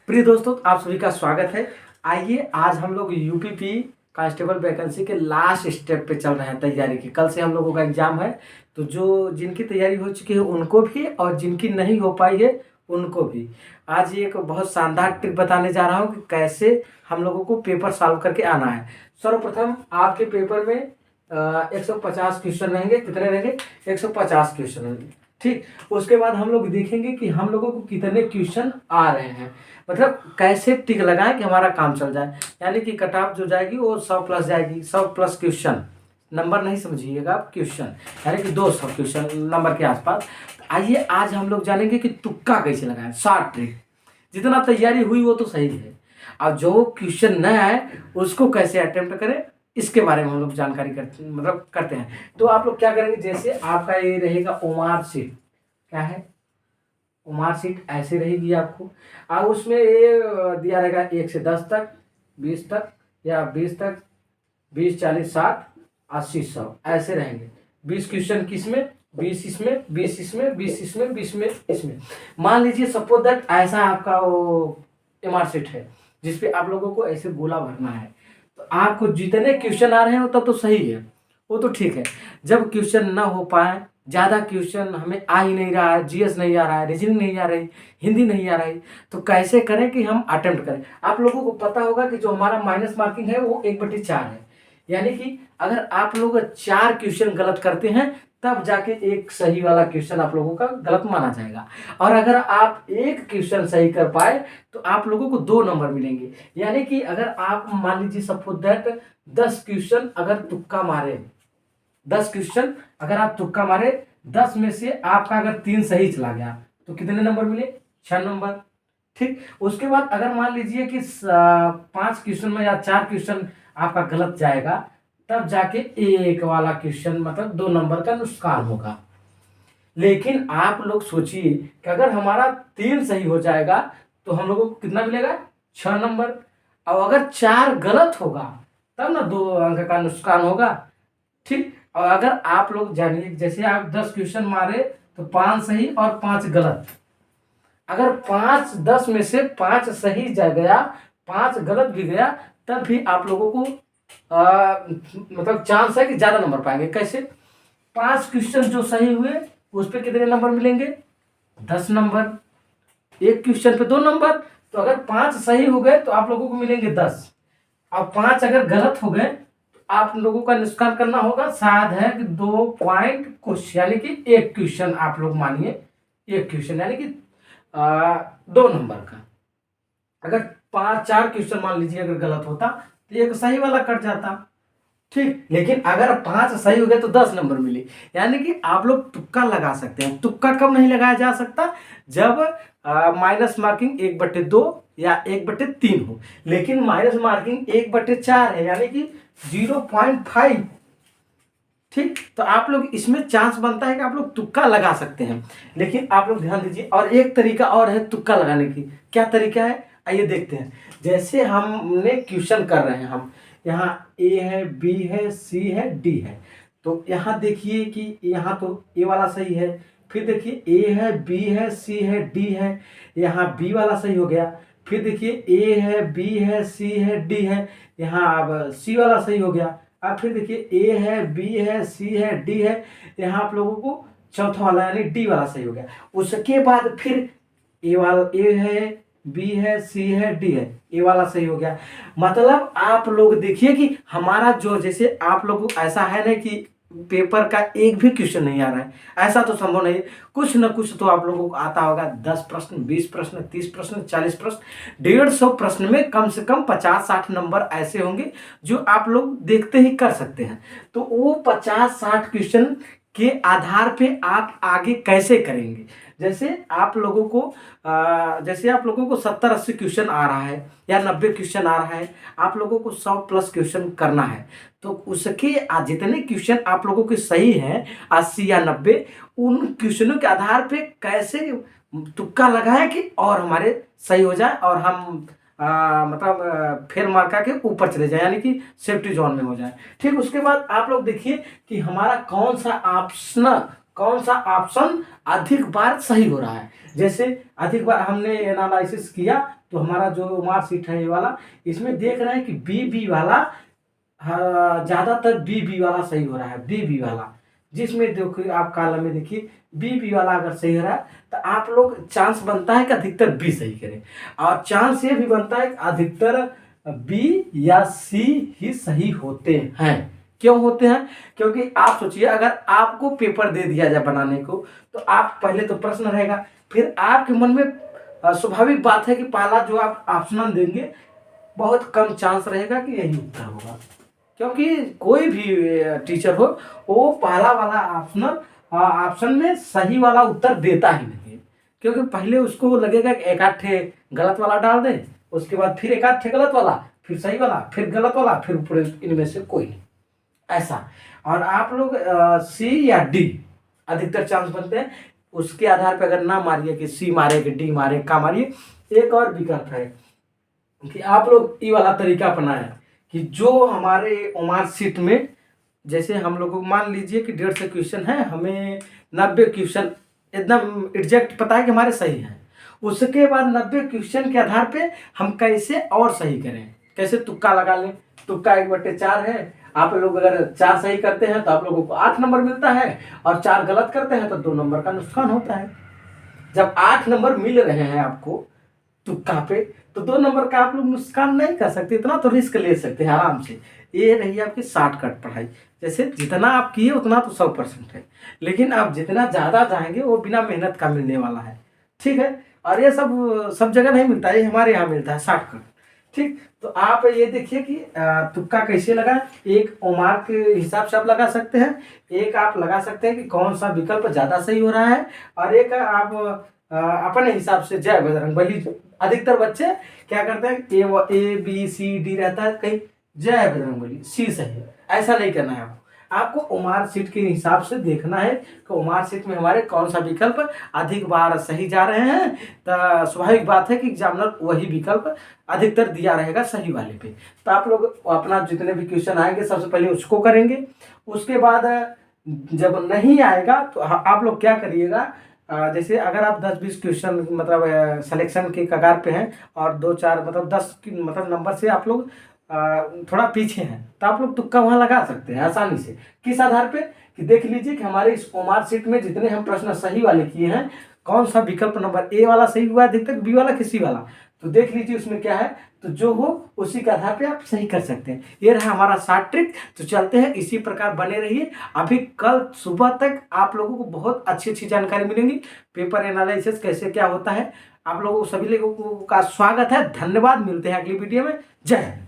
प्रिय दोस्तों, आप सभी का स्वागत है। आइए आज हम लोग यूपीपी कांस्टेबल वैकेंसी के लास्ट स्टेप पे चल रहे हैं तैयारी की। कल से हम लोगों का एग्जाम है, तो जो जिनकी तैयारी हो चुकी है उनको भी और जिनकी नहीं हो पाई है उनको भी आज एक बहुत शानदार ट्रिक बताने जा रहा हूँ कि कैसे हम लोगों को पेपर सॉल्व करके आना है। सर्वप्रथम आपके पेपर में 150 क्वेश्चन रहेंगे। कितने रहेंगे? 150 क्वेश्चन रहेंगे। ठीक, उसके बाद हम लोग देखेंगे कि हम लोगों को कितने क्वेश्चन आ रहे हैं, मतलब कैसे टिक लगाएं कि हमारा काम चल जाए। यानी कि कट ऑफ जो जाएगी वो 100 प्लस जाएगी। 100 प्लस क्वेश्चन, नंबर नहीं समझिएगा आप, क्वेश्चन यानी कि 200 क्वेश्चन नंबर के आसपास। आइए आज हम लोग जानेंगे कि तुक्का कैसे लगाएं। शॉर्ट ट्रिक, जितना तैयारी हुई वो तो सही है, और जो क्वेश्चन न आए उसको कैसे अटेम्प्ट करें इसके बारे में हम लोग जानकारी करते हैं। तो आप लोग क्या करेंगे, जैसे आपका ये रहेगा ओमार शीट। क्या है? ओमार शीट ऐसे रहेगी आपको, और उसमें ये दिया रहेगा 1 से 10 तक, 20 तक, या 20 तक, 20, 40, 60, 80, 100 ऐसे रहेंगे। 20 क्वेश्चन किसमें? 20 इसमें, 20 इसमें, 20 इसमें, 20 में इसमें। मान लीजिए सपोज दैट ऐसा आपका वो एमआर शीट है जिसपे आप लोगों को ऐसे गोला भरना है। तो आपको जितने क्वेश्चन आ रहे हो तब तो सही है, वो तो ठीक है। जब क्वेश्चन ना हो पाए, ज़्यादा क्वेश्चन हमें आ ही नहीं रहा है, जीएस नहीं आ रहा है, रीजनिंग नहीं आ रही, हिंदी नहीं आ रही, तो कैसे करें कि हम अटेम्प्ट करें। आप लोगों को पता होगा कि जो हमारा माइनस मार्किंग है वो 1/4 है। यानी कि अगर आप लोग 4 क्वेश्चन गलत करते हैं तब जाके एक सही वाला क्वेश्चन आप लोगों का गलत माना जाएगा, और अगर आप एक क्वेश्चन सही कर पाए तो आप लोगों को 2 नंबर मिलेंगे। यानी कि अगर आप मान लीजिए सपोज दैट 10 क्वेश्चन अगर तुक्का मारे, 10 क्वेश्चन अगर आप तुक्का मारे, 10 में से आपका अगर 3 सही चला गया तो कितने नंबर मिले? 6 नंबर। ठीक, उसके बाद अगर मान लीजिए कि 5 क्वेश्चन में या 4 क्वेश्चन आपका गलत जाएगा, तब जाके एक वाला क्वेश्चन मतलब 2 नंबर का नुकसान होगा। लेकिन आप लोग सोचिए कि अगर हमारा 3 सही हो जाएगा तो हम लोगों को कितना मिलेगा? 6 नंबर। और अगर 4 गलत होगा तब ना 2 अंक का नुकसान होगा। ठीक, और अगर आप लोग जानिए, जैसे आप 10 क्वेश्चन मारे तो 5 सही और 5 गलत। अगर 5 10 में से 5 सही जा गया, 5 गलत भी गया, तब भी आप लोगों को मतलब चांस है कि ज्यादा नंबर पाएंगे। कैसे? 5 क्वेश्चन जो सही हुए उस पर कितने नंबर मिलेंगे? 10 नंबर। एक क्वेश्चन पे 2 नंबर, तो अगर 5 सही हो गए तो आप लोगों को मिलेंगे 10, और 5 अगर गलत हो गए तो आप लोगों का नुकसान करना होगा। शायद है कि 2 पॉइंट कुछ, यानी कि एक क्वेश्चन आप लोग मानिए, एक क्वेश्चन यानी कि 2 नंबर का। अगर 4 क्वेश्चन मान लीजिए अगर गलत होता तो एक सही वाला कट जाता। ठीक, लेकिन अगर 5 सही हो गए तो 10 नंबर मिले। यानी कि आप लोग तुक्का लगा सकते हैं। तुक्का कब नहीं लगाया जा सकता? जब माइनस मार्किंग 1/2 या 1/3 हो। लेकिन माइनस मार्किंग 1/4 है, यानी कि 0.5। ठीक, तो आप लोग इसमें चांस बनता है कि आप लोग तुक्का लगा सकते हैं। लेकिन आप लोग ध्यान दीजिए, और एक तरीका और है तुक्का लगाने की। क्या तरीका है? आइए देखते हैं। जैसे हमने क्वेश्चन कर रहे हैं, हम यहाँ ए है, बी है, सी है, डी है। तो यहाँ देखिए कि यहाँ तो ए वाला सही है, फिर देखिए ए है, बी है, सी है, डी है, यहाँ बी वाला सही हो गया। फिर देखिए ए है, बी है, सी है, डी है, यहाँ अब सी वाला सही हो गया। अब फिर देखिए ए है, बी है, सी है, डी है, यहाँ आप लोगों को चौथा वाला यानी डी वाला सही हो गया। उसके बाद फिर ए वाला, ए है, बी है, सी है, डी है, ए वाला सही हो गया। मतलब आप लोग देखिए कि हमारा जो, जैसे आप लोग ऐसा है ना कि पेपर का एक भी क्वेश्चन नहीं आ रहा है, ऐसा तो संभव नहीं। कुछ ना कुछ तो आप लोगों को आता होगा। 10 प्रश्न, 20 प्रश्न, 30 प्रश्न, 40 प्रश्न, 150 प्रश्न में कम से कम 50-60 नंबर ऐसे होंगे जो आप लोग देखते ही कर सकते हैं। तो वो 50-60 क्वेश्चन के आधार पे आप आगे कैसे करेंगे? जैसे आप लोगों को जैसे आप लोगों को 70-80 क्वेश्चन आ रहा है या 90 क्वेश्चन आ रहा है, आप लोगों को 100 प्लस क्वेश्चन करना है। तो उसके जितने क्वेश्चन आप लोगों के सही हैं 80 या 90, उन क्वेश्चनों के आधार पे कैसे तुक्का लगाएं कि और हमारे सही हो जाए और हम मतलब फेल मार्का के ऊपर चले जाए, यानी कि सेफ्टी जोन में हो जाए। ठीक, उसके बाद आप लोग देखिए कि हमारा कौन सा ऑप्शन कौन सा ऑप्शन अधिक बार सही हो रहा है। जैसे अधिक बार हमने एनालिसिस किया तो हमारा जो मार्कशीट है ये वाला, इसमें देख रहे हैं कि बी वाला, हाँ, ज्यादातर बी वाला सही हो रहा है। बी वाला जिसमें देखिए आप कॉलम में देखिए बी वाला अगर सही हो रहा है तो आप लोग चांस बनता है कि अधिकतर बी सही करें, और चांस ये भी बनता है कि अधिकतर बी या सी ही सही होते हैं। क्यों होते हैं? क्योंकि आप सोचिए अगर आपको पेपर दे दिया जाए बनाने को, तो आप पहले तो प्रश्न रहेगा, फिर आपके मन में स्वाभाविक बात है कि पहला जो आप ऑप्शन देंगे बहुत कम चांस रहेगा कि यही उत्तर होगा, क्योंकि कोई भी टीचर हो वो पहला वाला ऑप्शन में सही वाला उत्तर देता ही नहीं है। क्योंकि पहले उसको लगेगा कि एक आध ठे गलत वाला डाल दें, उसके बाद फिर एक आध ठे गलत वाला, फिर सही वाला, फिर गलत वाला, फिर पूरे इनमें से कोई नहीं, ऐसा। और आप लोग सी या डी अधिकतर चांस बनते हैं, उसके आधार पर अगर ना मारिए कि सी मारे कि डी मारे, का मारिए। एक और विकल्प है कि आप लोग ये वाला तरीका अपनाएं कि जो हमारे मार्कशीट में, जैसे हम लोग को मान लीजिए कि 150 क्वेश्चन है, हमें 90 क्वेश्चन एकदम एग्जैक्ट पता है कि हमारे सही हैं, उसके बाद 90 क्वेश्चन के आधार पे हम कैसे और सही करें, कैसे तुक्का लगा लें। तुक्का 1/4 है, आप लोग अगर 4 सही करते हैं तो आप लोगों को 8 नंबर मिलता है, और 4 गलत करते हैं तो 2 नंबर का नुकसान होता है। जब 8 नंबर मिल रहे हैं आपको तुक्का पे, तो 2 नंबर का आप लोग नुकसान नहीं कर सकते, इतना तो रिस्क ले सकते हैं आराम से। ये रही आपकी शॉर्टकट पढ़ाई। जैसे जितना आप किए उतना तो 100% है, लेकिन आप जितना ज़्यादा चाहेंगे वो बिना मेहनत का मिलने वाला है। ठीक है, और ये सब जगह नहीं मिलता है, ये हमारे यहाँ मिलता है शॉर्टकट। ठीक, तो आप ये देखिए कि तुक्का कैसे लगा। एक मार्क के हिसाब से आप लगा सकते हैं, एक आप लगा सकते हैं कि कौन सा विकल्प ज़्यादा सही हो रहा है, और एक आप अपने हिसाब से जय बजरंगबली। अधिकतर बच्चे क्या करते हैं, ए बी सी डी रहता है, कहीं जय बजरंगबली सी सही है, ऐसा नहीं करना है आपको। आपको उमार सीट के हिसाब से देखना है कि उमार सीट में हमारे कौन सा विकल्प अधिक बार सही जा रहे हैं, तो स्वाभाविक बात है कि एग्जामिनर वही विकल्प अधिकतर दिया रहेगा सही वाले पे। तो आप लोग अपना जितने भी क्वेश्चन आएंगे सबसे पहले उसको करेंगे, उसके बाद जब नहीं आएगा तो आप लोग क्या करिएगा, जैसे अगर आप 10-20 क्वेश्चन मतलब सिलेक्शन के कगार पे हैं और 2-4 मतलब 10 की मतलब नंबर से आप लोग थोड़ा पीछे हैं, तो आप लोग तुक्का वहाँ लगा सकते हैं आसानी से। किस आधार पे कि देख लीजिए कि हमारे इस ओमार सीट में जितने हम प्रश्न सही वाले किए हैं, कौन सा विकल्प नंबर ए वाला सही हुआ है अधिकतर, बी वाला किसी वाला, तो देख लीजिए उसमें क्या है, तो जो हो उसी के आधार पे आप सही कर सकते हैं। ये रहा हमारा शॉर्ट ट्रिक। तो चलते हैं, इसी प्रकार बने रहिए। अभी कल सुबह तक आप लोगों को बहुत अच्छी अच्छी जानकारी मिलेंगी, पेपर एनालिसिस कैसे क्या होता है। आप लोगों सभी लोगों का स्वागत है, धन्यवाद। मिलते हैं अगली वीडियो में। जय हिंद।